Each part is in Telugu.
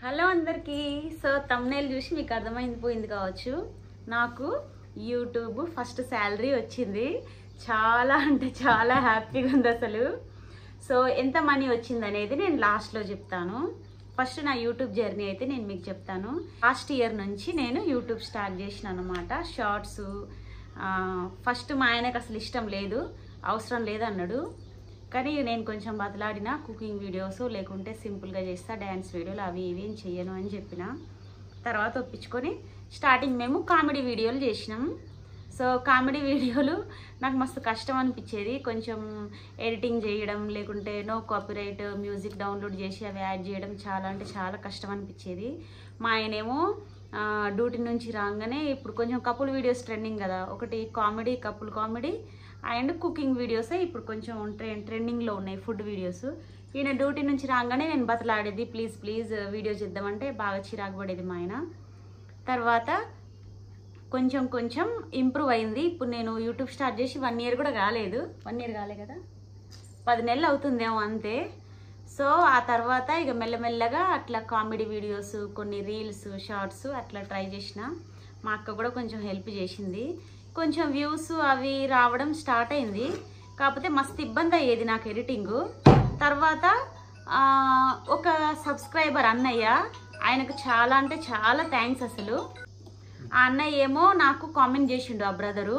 హలో అందరికీ. సో థంబ్నెయిల్ చూసి మీకు అర్థమైపోయింది కావచ్చు, నాకు యూట్యూబ్ ఫస్ట్ శాలరీ వచ్చింది. చాలా అంటే చాలా హ్యాపీగా ఉంది అసలు. సో ఎంత మనీ వచ్చింది అనేది నేను లాస్ట్లో చెప్తాను. ఫస్ట్ నా యూట్యూబ్ జర్నీ అయితే నేను మీకు చెప్తాను. లాస్ట్ ఇయర్ నుంచి నేను యూట్యూబ్ స్టార్ట్ చేసిన అనమాట. షార్ట్స్ ఫస్ట్ మా ఆయనకు అసలు ఇష్టం లేదు, అవసరం లేదన్నాడు. కానీ నేను కొంచెం బతలాడిన, కుకింగ్ వీడియోస్ లేకుంటే సింపుల్గా చేస్తా, డ్యాన్స్ వీడియోలు అవి ఇవి ఏం చెయ్యను అని చెప్పిన. తర్వాత ఒప్పించుకొని స్టార్టింగ్ మేము కామెడీ వీడియోలు చేసినాం. సో కామెడీ వీడియోలు నాకు మస్తు కష్టం అనిపించేది. కొంచెం ఎడిటింగ్ చేయడం, లేకుంటే నో కాపీరైట్ మ్యూజిక్ డౌన్లోడ్ చేసి అవి యాడ్ చేయడం చాలా అంటే చాలా కష్టం అనిపించేది. మా ఆయనేమో డ్యూటీ నుంచి రాగానే, ఇప్పుడు కొంచెం కపుల్ వీడియోస్ ట్రెండింగ్ కదా, ఒకటి comedy, couple comedy and cooking వీడియోసే ఇప్పుడు కొంచెం ట్రెండింగ్లో ఉన్నాయి, ఫుడ్ వీడియోస్. ఈయన డ్యూటీ నుంచి రాగానే నేను బతలాడేది, ప్లీజ్ ప్లీజ్ వీడియో చేద్దామంటే బాగా చిరాకు పడేది మా ఆయన. తర్వాత కొంచెం కొంచెం ఇంప్రూవ్ అయింది. ఇప్పుడు నేను యూట్యూబ్ స్టార్ట్ చేసి 1 year కూడా కాలేదు. 1 year కాలే కదా, 10 నెలలు అవుతుందేమో అంతే. సో ఆ తర్వాత ఇక మెల్లమెల్లగా అట్లా కామెడీ వీడియోస్, కొన్ని రీల్స్, షార్ట్స్ అట్లా ట్రై చేసిన. మా అక్క కూడా కొంచెం హెల్ప్ చేసింది. కొంచెం వ్యూస్ అవి రావడం స్టార్ట్ అయింది. కాకపోతే మస్తు ఇబ్బంది అయ్యేది నాకు ఎడిటింగు. తర్వాత ఒక సబ్స్క్రైబర్ అన్నయ్య, ఆయనకు చాలా అంటే చాలా థ్యాంక్స్ అసలు. ఆ అన్నయ్య ఏమో నాకు కామెంట్ చేసిండు, ఆ బ్రదరు,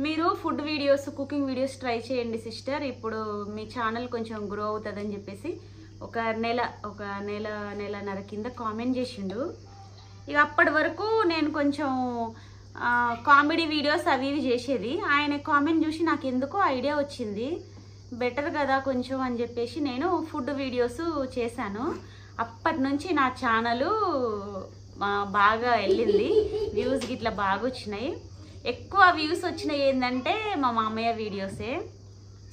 మీరు food videos, cooking videos try చేయండి సిస్టర్, ఇప్పుడు మీ ఛానల్ కొంచెం గ్రో అవుతుందని చెప్పేసి ఒక నెలన్నర కింద కామెంట్ చేసిండు. ఇక అప్పటి వరకు నేను కొంచెం కామెడీ వీడియోస్ అవి ఇవి చేసేది. ఆయన కామెంట్ చూసి నాకు ఎందుకో ఐడియా వచ్చింది, బెటర్ కదా కొంచెం అని చెప్పేసి నేను ఫుడ్ వీడియోస్ చేశాను. అప్పటి నుంచి నా ఛానల్ బాగా వెళ్ళింది, వ్యూస్ గిట్లా బాగా వచ్చినాయి. ఎక్కువ వ్యూస్ వచ్చినాయి ఏంటంటే మా మామయ్య వీడియోసే.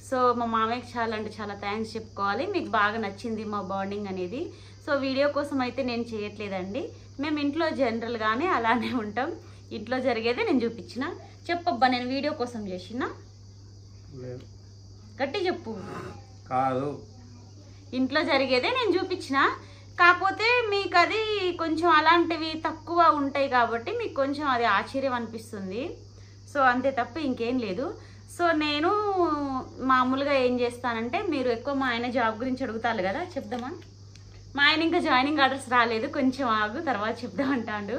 సో మా మామయ్యకి చాలా అంటే చాలా థ్యాంక్స్ చెప్పుకోవాలి. మీకు బాగా నచ్చింది మా బాండింగ్ అనేది. సో వీడియో కోసం అయితే నేను చేయట్లేదండి, మేము ఇంట్లో జనరల్గానే అలానే ఉంటాం. ఇంట్లో జరిగేదే నేను చూపించిన. చెప్పబ్బా, నేను వీడియో కోసం చేసిన, గట్టి చెప్పు. కాదు, ఇంట్లో జరిగేదే నేను చూపించిన. కాకపోతే మీకు అది కొంచెం అలాంటివి తక్కువ ఉంటాయి కాబట్టి మీకు కొంచెం అది ఆశ్చర్యం అనిపిస్తుంది. సో అంతే తప్ప ఇంకేం లేదు. సో నేను మామూలుగా ఏం చేస్తానంటే, మీరు ఎక్కువ మా ఆయన జాబ్ గురించి అడుగుతారు కదా, చెప్దామా? మా ఆయన ఇంకా జాయినింగ్ ఆర్డర్స్ రాలేదు, కొంచెం ఆగు తర్వాత చెప్దామంటాడు.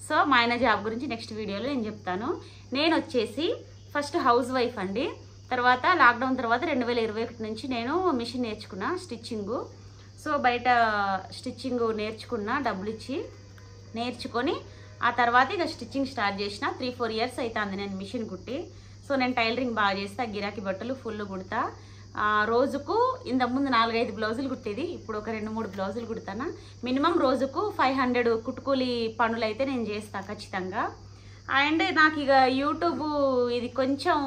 సో మా ఆయన జాబ్ గురించి నెక్స్ట్ వీడియోలో నేను చెప్తాను. నేను వచ్చేసి ఫస్ట్ హౌస్ వైఫ్ అండి. తర్వాత లాక్డౌన్ తర్వాత 2021 నుంచి నేను మిషన్ నేర్చుకున్నా, స్టిచ్చింగు. సో బయట స్టిచ్చింగ్ నేర్చుకున్నా, డబ్బులు ఇచ్చి నేర్చుకొని ఆ తర్వాత ఇక స్టిచ్చింగ్ స్టార్ట్ చేసిన. 3-4 years అవుతుంది నేను మిషన్ కుట్టి. సో నేను టైలరింగ్ బాగా చేస్తా, గిరాకీ బట్టలు ఫుల్ కుడతా. రోజుకు ఇంతకుముందు 4-5 బ్లౌజులు కుట్టేది, ఇప్పుడు ఒక 2-3 బ్లౌజులు కుడతాను. మినిమం రోజుకు 500 కుట్టుకూలి పనులు అయితే నేను చేస్తా ఖచ్చితంగా. అండ్ నాకు ఇక యూట్యూబ్ ఇది కొంచెం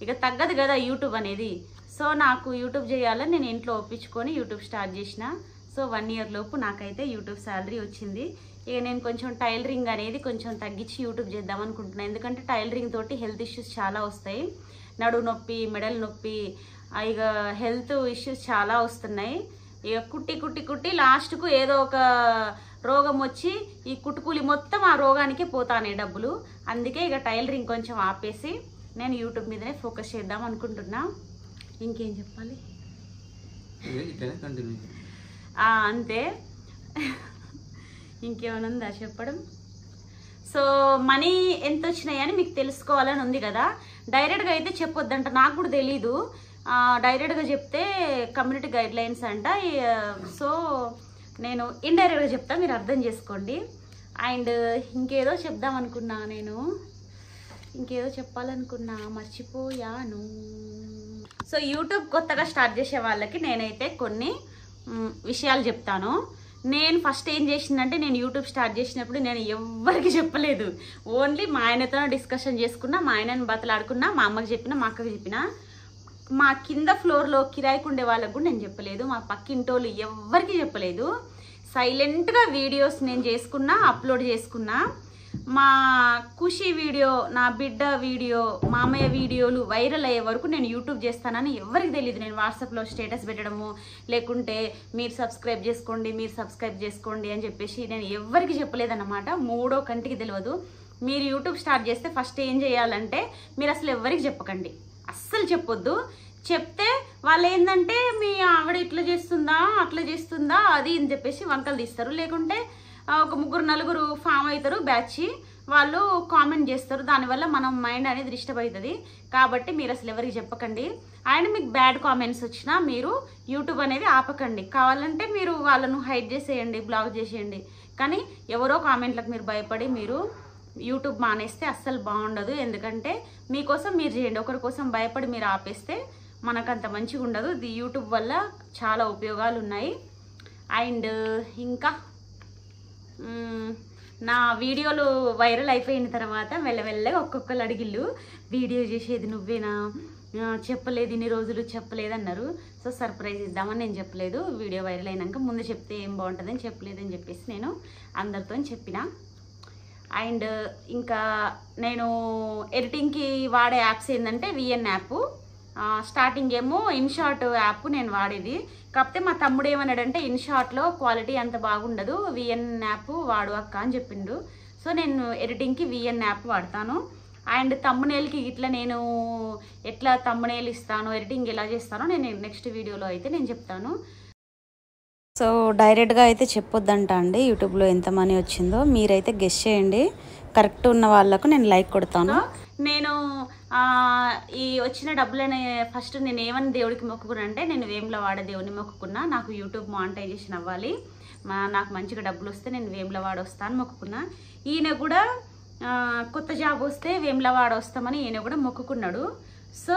ఇక తగ్గదు కదా యూట్యూబ్ అనేది. సో నాకు యూట్యూబ్ చేయాలని నేను ఇంట్లో ఒప్పించుకొని యూట్యూబ్ స్టార్ట్ చేసిన. సో 1 year లోపు నాకైతే యూట్యూబ్ శాలరీ వచ్చింది. ఇక నేను కొంచెం టైలరింగ్ అనేది కొంచెం తగ్గించి యూట్యూబ్ చేద్దాం అనుకుంటున్నాను. ఎందుకంటే టైలరింగ్ తోటి హెల్త్ ఇష్యూస్ చాలా వస్తాయి, నడుము నొప్పి, మెడల నొప్పి, ఇక హెల్త్ ఇష్యూస్ చాలా వస్తున్నాయి. ఇక కుట్టి కుట్టి కుట్టి లాస్ట్కు ఏదో ఒక రోగం వచ్చి ఈ కుట్టుకూలి మొత్తం ఆ రోగానికే పోతానే డబ్బులు. అందుకే ఇక టైలరింగ్ కొంచెం ఆపేసి నేను యూట్యూబ్ మీదనే ఫోకస్ చేద్దాం అనుకుంటున్నా. ఇంకేం చెప్పాలి, అంతే. ఇంకేమైనా ఉందా చెప్పడం? సో మనీ ఎంత వచ్చినాయి అని మీకు తెలుసుకోవాలని ఉంది కదా. డైరెక్ట్గా అయితే చెప్పొద్దంట, నాకు కూడా తెలీదు. డైరెక్ట్గా చెప్తే కమ్యూనిటీ గైడ్లైన్స్ అంట. సో నేను ఇండైరెక్ట్గా చెప్తా, మీరు అర్థం చేసుకోండి. అండ్ ఇంకేదో చెప్దాం అనుకున్నా, నేను ఇంకేదో చెప్పాలనుకున్నా మర్చిపోయాను. సో యూట్యూబ్ కొత్తగా స్టార్ట్ చేసే వాళ్ళకి నేనైతే కొన్ని విషయాలు చెప్తాను. నేను ఫస్ట్ ఏం చేసిందంటే, నేను యూట్యూబ్ స్టార్ట్ చేసినప్పుడు నేను ఎవ్వరికి చెప్పలేదు, ఓన్లీ మా ఆయనతో డిస్కషన్ చేసుకున్నా, మా ఆయనని బతలాడుకున్నా, మా అమ్మకి చెప్పిన, మా అక్కకి చెప్పిన. మా కింద ఫ్లోర్లో కిరాయికి ఉండే వాళ్ళకు కూడా నేను చెప్పలేదు, మా పక్కింటోళ్ళు ఎవ్వరికి చెప్పలేదు. సైలెంట్గా వీడియోస్ నేను చేసుకున్నా, అప్లోడ్ చేసుకున్నా. మా ఖుషి వీడియో, నా బిడ్డ వీడియో, మామయ్య వీడియోలు వైరల్ అయ్యే వరకు నేను యూట్యూబ్ చేస్తానని ఎవరికి తెలియదు. నేను వాట్సాప్లో స్టేటస్ పెట్టడము, లేకుంటే మీరు సబ్స్క్రైబ్ చేసుకోండి అని చెప్పేసి నేను ఎవరికి చెప్పలేదన్నమాట. మూడో కంటికి తెలియదు. మీరు యూట్యూబ్ స్టార్ట్ చేస్తే ఫస్ట్ ఏం చేయాలంటే మీరు అసలు ఎవరికి చెప్పకండి, అస్సలు చెప్పొద్దు. చెప్తే వాళ్ళు ఏంటంటే మీ ఆవిడ ఇట్లా చేస్తుందా అట్లా చేస్తుందా అది అని చెప్పేసి వంకలు తీస్తారు. లేకుంటే ఒక 3-4 ఫామ్ అవుతారు బ్యాచ్, వాళ్ళు కామెంట్ చేస్తారు. దానివల్ల మనం మైండ్ అనేది డిస్టర్బ్ అవుతుంది. కాబట్టి మీరు అసలు ఎవరికి చెప్పకండి. అండ్ మీకు బ్యాడ్ కామెంట్స్ వచ్చినా మీరు యూట్యూబ్ అనేది ఆపకండి. కావాలంటే మీరు వాళ్ళను హైడ్ చేసేయండి, బ్లాక్ చేసేయండి. కానీ ఎవరో కామెంట్లకు మీరు భయపడి మీరు యూట్యూబ్ మానేస్తే అస్సలు బాగుండదు. ఎందుకంటే మీకోసం మీరు చేయండి, ఒకరి కోసం భయపడి మీరు ఆపేస్తే మనకంత మంచిగా ఉండదు. ఇది యూట్యూబ్ వల్ల చాలా ఉపయోగాలు ఉన్నాయి. అండ్ ఇంకా నా వీడియోలు వైరల్ అయిపోయిన తర్వాత మెల్లమెల్లగా ఒక్కొక్కరు అడిగిళ్ళు, వీడియో చేసేది నువ్వేనా, చెప్పలేదు ఇన్ని రోజులు చెప్పలేదు అన్నారు. సో సర్ప్రైజ్ ఇద్దామని నేను చెప్పలేదు. వీడియో వైరల్ అయినాక ముందు చెప్తే ఏం బాగుంటుందని చెప్పలేదని చెప్పేసి నేను అందరితో చెప్పిన. అండ్ ఇంకా నేను ఎడిటింగ్కి వాడే యాప్స్ ఏంటంటే విఎన్ యాప్. స్టార్టింగ్ ఏమో ఇన్షాట్ యాప్ నేను వాడేది. కాకపోతే మా తమ్ముడు ఏమన్నాడంటే ఇన్షాట్లో క్వాలిటీ అంత బాగుండదు, విఎన్ యాప్ వాడు అక్క అని చెప్పిండు. సో నేను ఎడిటింగ్కి విఎన్ యాప్ వాడతాను. అండ్ తమ్మునేల్కి ఇట్లా నేను ఎట్లా తమ్మునేల్ ఇస్తాను, ఎడిటింగ్ ఎలా చేస్తానో నేను నెక్స్ట్ వీడియోలో అయితే నేను చెప్తాను. సో డైరెక్ట్గా అయితే చెప్పొద్దంట అండి యూట్యూబ్లో ఎంత మనీ వచ్చిందో. మీరైతే గెస్ చేయండి, కరెక్ట్ ఉన్న వాళ్ళకు నేను లైక్ కొడతాను. నేను ఈ వచ్చిన డబ్బులని ఫస్ట్ నేను ఏమని దేవుడికి మొక్కుకున్నా అంటే నేను వేములవాడ దేవుని మొక్కుకున్నా. నాకు యూట్యూబ్ మానిటైజేషన్ అవ్వాలి, నాకు మంచిగా డబ్బులు వస్తే నేను వేములవాడ వస్తాను మొక్కుకున్నా. ఈయన కూడా కొత్త జాబ్ వస్తే వేములవాడ వస్తామని ఈయన కూడా మొక్కుకున్నాడు. సో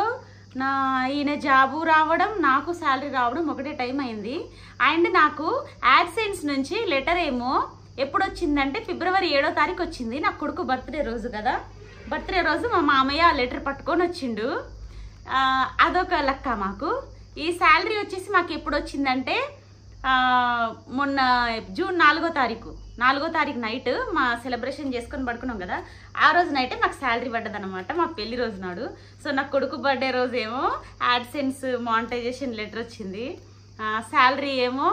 ఈయన జాబు రావడం నాకు శాలరీ రావడం ఒకటే టైం అయింది. అండ్ నాకు యాడ్సెన్స్ నుంచి లెటర్ ఏమో ఎప్పుడు వచ్చిందంటే ఫిబ్రవరి 7వ తారీఖు వచ్చింది. నా కొడుకు బర్త్డే రోజు కదా, బర్త్డే రోజు మా మామయ్య ఆ లెటర్ పట్టుకొని వచ్చిండు. అదొక లెక్క మాకు. ఈ శాలరీ వచ్చేసి మాకు ఎప్పుడు వచ్చిందంటే మొన్న జూన్ 4వ తారీఖు నైట్ మా సెలబ్రేషన్ చేసుకొని పడుకున్నాం కదా, ఆ రోజు నైటే మాకు శాలరీ పడ్డదనమాట, మా పెళ్లి రోజు నాడు. సో నా కొడుకు బర్త్డే రోజు ఏమో యాడ్సెన్స్ మానిటైజేషన్ లెటర్ వచ్చింది, శాలరీ ఏమో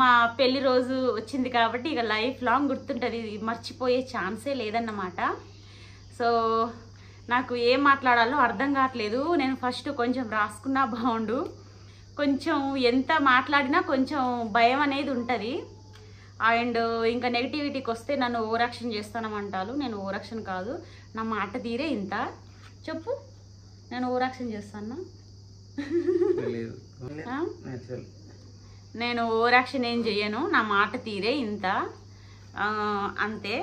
మా పెళ్లి రోజు వచ్చింది. కాబట్టి ఇక లైఫ్ లాంగ్ గుర్తుంటుంది, మర్చిపోయే ఛాన్సే లేదన్నమాట. సో నాకు ఏం మాట్లాడాలో అర్థం కావట్లేదు. నేను ఫస్ట్ కొంచెం రాసుకున్నా బాగుండు, కొంచెం ఎంత మాట్లాడినా కొంచెం భయం అనేది ఉంటుంది. అండ్ ఇంకా నెగిటివిటీకి వస్తే నన్ను ఓవరాక్షన్ చేస్తానమంటారు. నేను ఓవరాక్షన్ కాదు, నా మాట తీరే ఇంత. చెప్పు, నేను ఓవరాక్షన్ చేస్తానా? నేను ఓవరాక్షన్ ఏం చెయ్యను, నా మాట తీరే ఇంత, అంతే.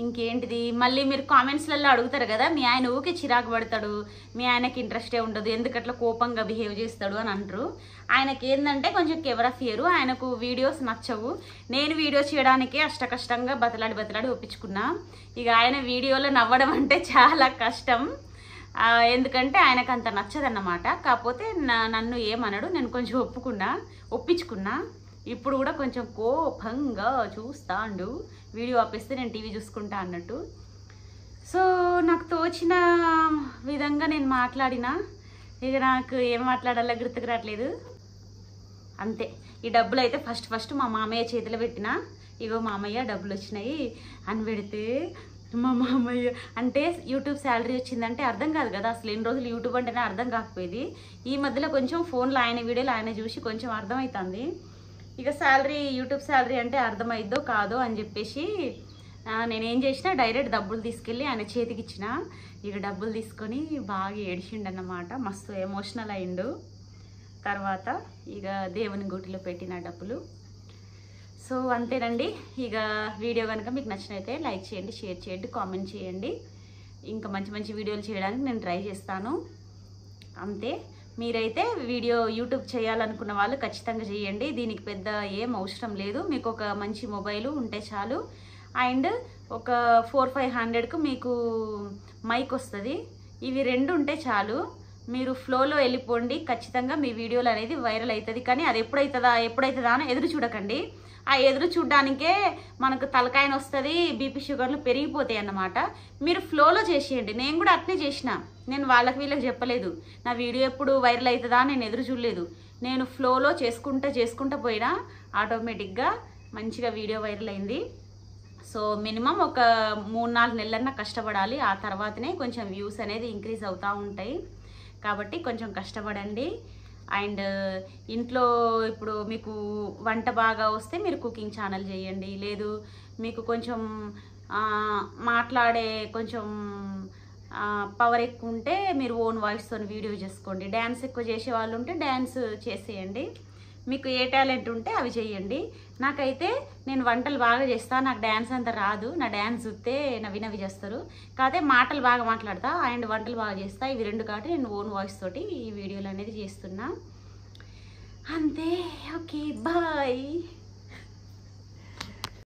ఇంకేంటిది, మళ్ళీ మీరు కామెంట్స్లలో అడుగుతారు కదా, మీ ఆయన ఊకే చిరాకు పడతాడు, మీ ఆయనకి ఇంట్రెస్టే ఉండదు, ఎందుకట్లా కోపంగా బిహేవ్ చేస్తాడు అని అంటారు. ఆయనకి ఏంటంటే కొంచెం కెమెరా ఫియరు, ఆయనకు వీడియోస్ నచ్చవు. నేను వీడియో చేయడానికే అష్టకష్టంగా బతలాడి ఒప్పించుకున్నా. ఇక ఆయన వీడియోలో నవ్వడం అంటే చాలా కష్టం, ఎందుకంటే ఆయనకు అంత నచ్చదన్నమాట. కాకపోతే నన్ను ఏమనడు, నేను కొంచెం ఒప్పించుకున్నా. ఇప్పుడు కూడా కొంచెం కోపంగా చూస్తాండు, వీడియో ఆపేస్తే నేను టీవీ చూసుకుంటా అన్నట్టు. సో నాకు తోచిన విధంగా నేను మాట్లాడినా, ఇక నాకు ఏం మాట్లాడాలో గుర్తుకు రావట్లేదు, అంతే. ఈ డబ్బులు అయితే ఫస్ట్ మా మామయ్య చేతిలో పెట్టినా, ఇగో మామయ్య డబ్బులు వచ్చినాయి అని పెడితే, మా మామయ్య అంటే యూట్యూబ్ శాలరీ వచ్చిందంటే అర్థం కాదు కదా, అసలు ఎన్ని రోజులు యూట్యూబ్ అంటేనే అర్థం కాకపోయేది. ఈ మధ్యలో కొంచెం ఫోన్లో ఆయన వీడియోలు ఆయన చూసి కొంచెం అర్థమవుతుంది. ఇక శాలరీ, యూట్యూబ్ శాలరీ అంటే అర్థమైద్దో కాదో అని చెప్పేసి నేనేం చేసినా డైరెక్ట్ డబ్బులు తీసుకెళ్ళి ఆయన చేతికి ఇచ్చిన. ఇక డబ్బులు తీసుకొని బాగా ఏడిచిండన్నమాట, మస్తు ఎమోషనల్ అయిండు. తర్వాత ఇక దేవుని గుడిలో పెట్టిన డబ్బులు. సో అంతేనండి. ఇక వీడియో కనుక మీకు నచ్చినైతే లైక్ చేయండి, షేర్ చేయండి, కామెంట్ చేయండి. ఇంకా మంచి మంచి వీడియోలు చేయడానికి నేను ట్రై చేస్తాను, అంతే. మీరైతే వీడియో యూట్యూబ్ చేయాలనుకున్న వాళ్ళు ఖచ్చితంగా చేయండి, దీనికి పెద్ద ఏం అవసరం లేదు. మీకు ఒక మంచి మొబైల్ ఉంటే చాలు. అండ్ ఒక 400-500కు మీకు మైక్ వస్తుంది, ఇవి 2 ఉంటే చాలు. మీరు ఫ్లోలో వెళ్ళిపోండి, ఖచ్చితంగా మీ వీడియోలు అనేది వైరల్ అవుతుంది. కానీ అది ఎప్పుడైతుందా అని ఎదురు చూడకండి. ఆ ఎదురు చూడడానికే మనకు తలకాయన వస్తుంది, బీపీ షుగర్లు పెరిగిపోతాయి అన్నమాట. మీరు ఫ్లోలో చేసేయండి. నేను కూడా అట్నే చేసిన, నేను వీళ్ళకి చెప్పలేదు. నా వీడియో ఎప్పుడు వైరల్ అవుతుందా నేను ఎదురు చూడలేదు. నేను ఫ్లోలో చేసుకుంటా పోయినా ఆటోమేటిక్గా మంచిగా వీడియో వైరల్ అయింది. సో మినిమం ఒక 3-4 నెలలన్నా కష్టపడాలి, ఆ తర్వాతనే కొంచెం వ్యూస్ అనేది ఇంక్రీజ్ అవుతూ ఉంటాయి. కాబట్టి కొంచెం కష్టపడండి. అండ్ ఇంట్లో ఇప్పుడు మీకు వంట బాగా వస్తే మీరు కుకింగ్ ఛానల్ చేయండి. లేదు మీకు కొంచెం మాట్లాడే కొంచెం పవర్ ఎక్కువ ఉంటే మీరు ఓన్ వాయిస్తో వీడియో చేసుకోండి. డ్యాన్స్ ఎక్కువ చేసే వాళ్ళు ఉంటే డ్యాన్స్ చేసేయండి. మీకు ఏ టాలెంట్ ఉంటే అవి చేయండి. నాకైతే నేను వంటలు బాగా చేస్తాను, నాకు డ్యాన్స్ అంత రాదు. నా డ్యాన్స్ చూస్తే నవ్వి చేస్తారు. కాకపోతే మాటలు బాగా మాట్లాడతా అండ్ వంటలు బాగా చేస్తా. ఇవి 2 కాబట్టి నేను ఓన్ వాయిస్ తోటి ఈ వీడియోలు అనేది చేస్తున్నా అంతే. Okay, bye.